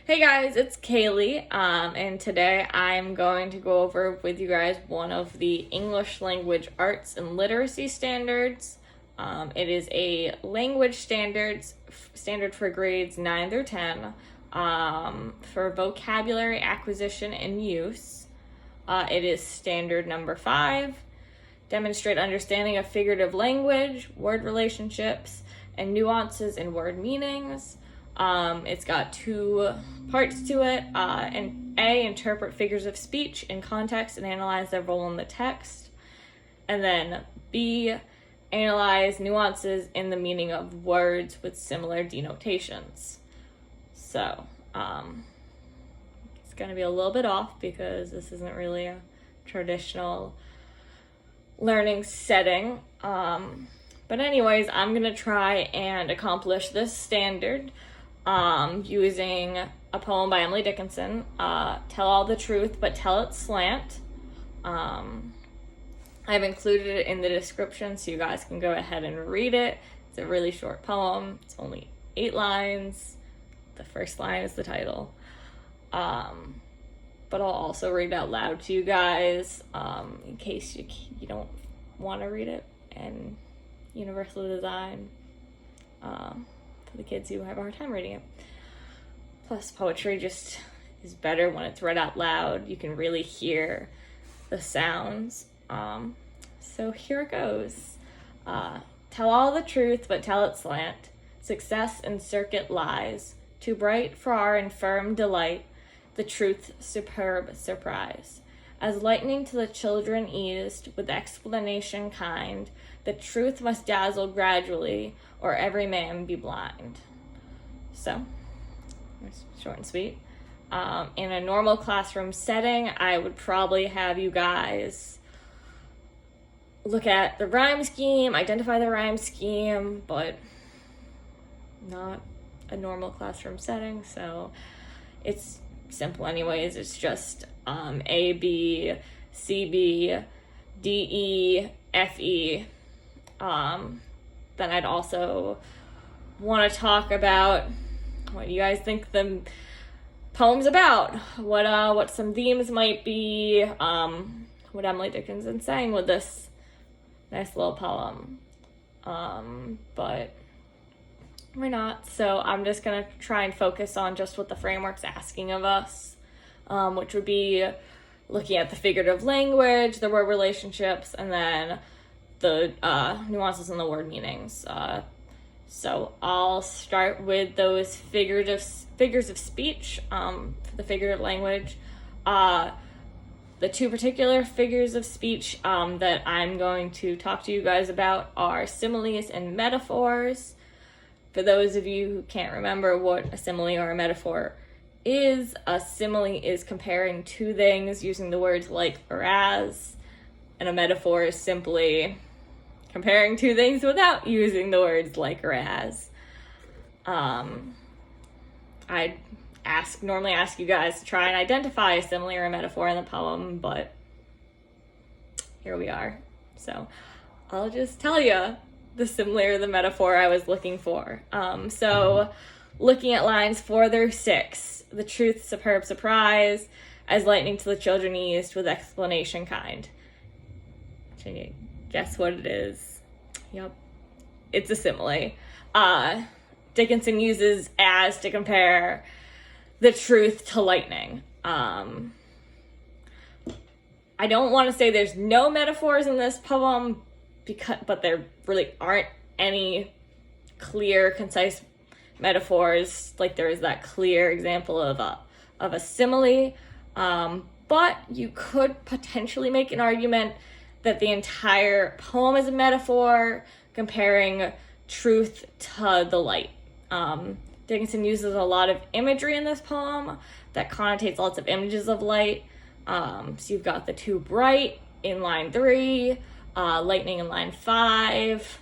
Hey guys, it's Kaylee, and today I'm going to go over with you guys one of the English language arts and literacy standards. It is a language standard for grades 9 through 10 for vocabulary acquisition and use. It is standard number 5. Demonstrate understanding of figurative language, word relationships, and nuances in word meanings. It's got 2 parts to it. And A, interpret figures of speech in context and analyze their role in the text. And then B, analyze nuances in the meaning of words with similar denotations. So, it's going to be a little bit off because this isn't really a traditional learning setting. But anyways, I'm going to try and accomplish this standard using a poem by Emily Dickinson, Tell All the Truth, but Tell It Slant. I've included it in the description so you guys can go ahead and read it. It's a really short poem. It's only 8 lines. The first line is the title. But I'll also read it out loud to you guys in case you don't want to read it. And universal design for the kids who have a hard time reading it. Plus, poetry just is better when it's read out loud. You can really hear the sounds. So here it goes. Tell all the truth, but tell it slant. Success in circuit lies. Too bright for our infirm delight. The truth superb surprise. As lightning to the children eased, with explanation kind, the truth must dazzle gradually, or every man be blind. So, short and sweet. In a normal classroom setting, I would probably have you guys look at the rhyme scheme, identify the rhyme scheme, but not a normal classroom setting, so it's simple anyways. It's just A, B, C, B, D, E, F, E. Then I'd also want to talk about what you guys think the poem's about, what some themes might be, what Emily Dickinson's saying with this nice little poem. But why not? So I'm just going to try and focus on just what the framework's asking of us, which would be looking at the figurative language, the word relationships, and then the nuances in the word meanings. So I'll start with those figures of speech for the figurative language. The 2 particular figures of speech that I'm going to talk to you guys about are similes and metaphors. For those of you who can't remember what a simile or a metaphor is, a simile is comparing 2 things using the words like or as, and a metaphor is simply comparing 2 things without using the words like or as. I normally ask you guys to try and identify a simile or a metaphor in the poem, but here we are. So I'll just tell you the simile or the metaphor I was looking for. So looking at lines 4 through 6, the truth superb surprise, as lightning to the children eased, with explanation kind. Can you guess what it is? Yep, it's a simile. Dickinson uses as to compare the truth to lightning. I don't want to say there's no metaphors in this poem, but there really aren't any clear, concise metaphors. Like there is that clear example of a simile. But you could potentially make an argument that the entire poem is a metaphor comparing truth to the light. Dickinson uses a lot of imagery in this poem that connotates lots of images of light. So you've got the 2 bright in line 3, lightning in line 5,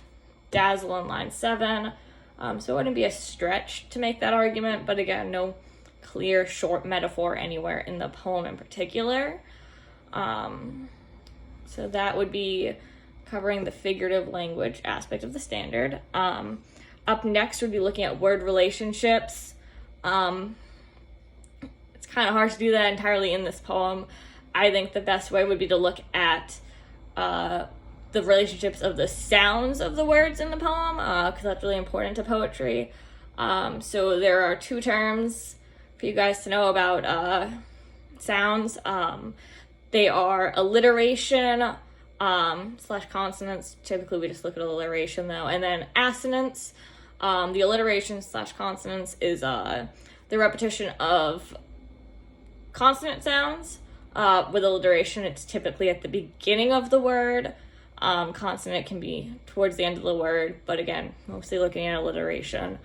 dazzle in line 7. So it wouldn't be a stretch to make that argument, but again, no clear short metaphor anywhere in the poem in particular. So that would be covering the figurative language aspect of the standard. Up next, we'd be looking at word relationships. kind of hard to do that entirely in this poem. I think the best way would be to look at the relationships of the sounds of the words in the poem, because that's really important to poetry. So there are 2 terms for you guys to know about sounds. They are alliteration / consonants. Typically we just look at alliteration though. And then assonance. The alliteration / consonants is the repetition of consonant sounds. With alliteration, it's typically at the beginning of the word. Consonant can be towards the end of the word, but again, mostly looking at alliteration.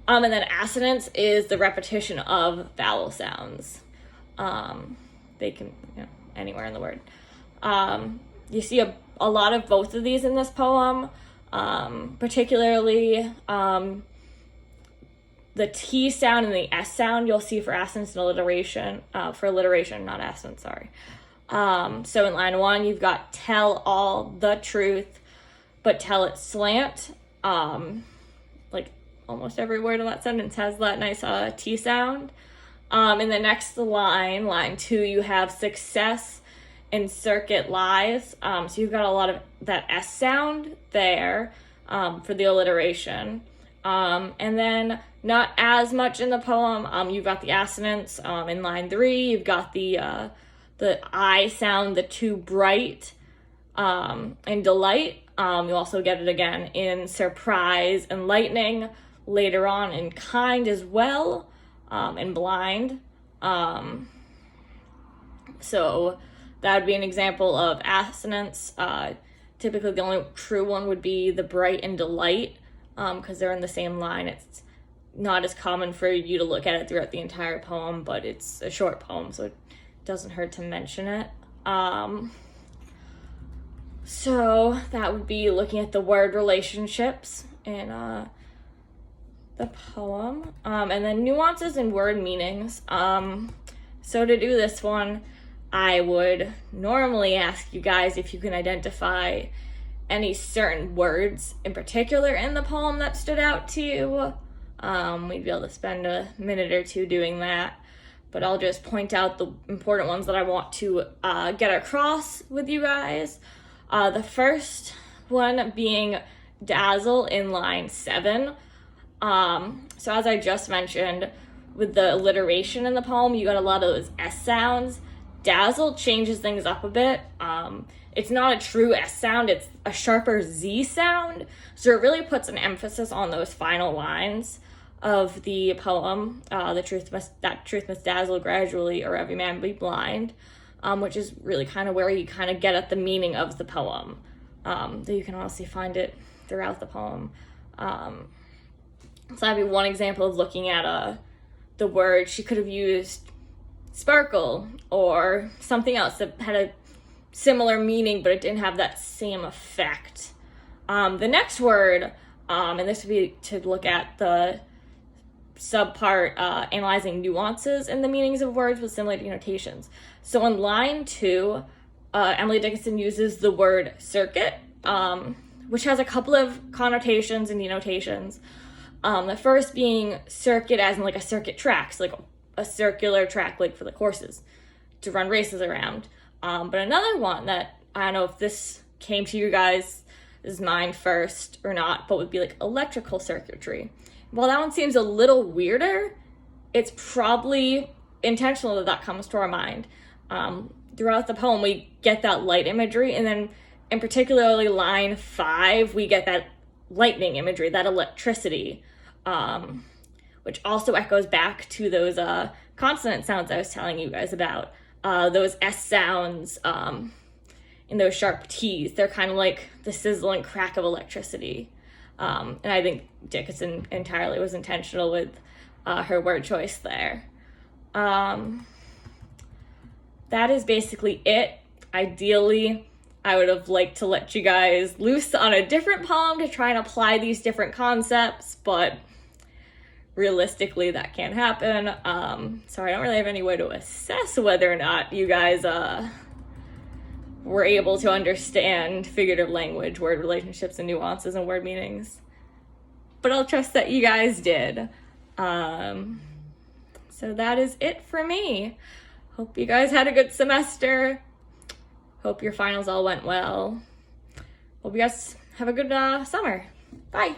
And then assonance is the repetition of vowel sounds. They can, anywhere in the word. You see a lot of both of these in this poem, particularly the T sound and the S sound you'll see for assonance and alliteration, for alliteration, not assonance, sorry. So in line 1, you've got tell all the truth, but tell it slant. Like almost every word in that sentence has that nice T sound. In the next line, line 2, you have success and circuit lies. So you've got a lot of that S sound there for the alliteration. And then not as much in the poem. You've got the assonance in line 3. You've got the I sound, the too bright, and delight. You also get it again in surprise and lightning, later on in kind as well, and blind. So that would be an example of assonance. Typically the only true one would be the bright and delight, because they're in the same line. It's not as common for you to look at it throughout the entire poem, but it's a short poem, so it doesn't hurt to mention it. So that would be looking at the word relationships in the poem, and then nuances and word meanings. So to do this one, I would normally ask you guys if you can identify any certain words in particular in the poem that stood out to you. We'd be able to spend a minute or 2 doing that, but I'll just point out the important ones that I want to get across with you guys. The first one being dazzle in line 7. So as I just mentioned, with the alliteration in the poem, you got a lot of those S sounds. Dazzle changes things up a bit. It's not a true S sound, it's a sharper Z sound. So it really puts an emphasis on those final lines of the poem. That truth must dazzle gradually, or every man be blind. Which is really kind of where you kind of get at the meaning of the poem. Though you can honestly find it throughout the poem. So that'd be one example of looking at the word. She could have used sparkle or something else that had a similar meaning, but it didn't have that same effect. The next word, and this would be to look at the subpart analyzing nuances in the meanings of words with similar denotations. So in line 2, Emily Dickinson uses the word circuit, which has a couple of connotations and denotations. The first being circuit as in like a circuit track, so like a circular track like for the horses to run races around. But another one that, I don't know if this came to you guys' mind first or not, but would be like electrical circuitry. While that one seems a little weirder, it's probably intentional that comes to our mind. Throughout the poem, we get that light imagery, and then in particularly line 5, we get that lightning imagery, that electricity, which also echoes back to those consonant sounds I was telling you guys about. Those S sounds in those sharp T's, they're kind of like the sizzle and crack of electricity. And I think Dickinson entirely was intentional with her word choice there. That is basically it. Ideally, I would have liked to let you guys loose on a different poem to try and apply these different concepts, but realistically that can't happen. So I don't really have any way to assess whether or not you guys were able to understand figurative language, word relationships, and nuances and word meanings. But I'll trust that you guys did. So that is it for me. Hope you guys had a good semester. Hope your finals all went well. Hope you guys have a good summer. Bye.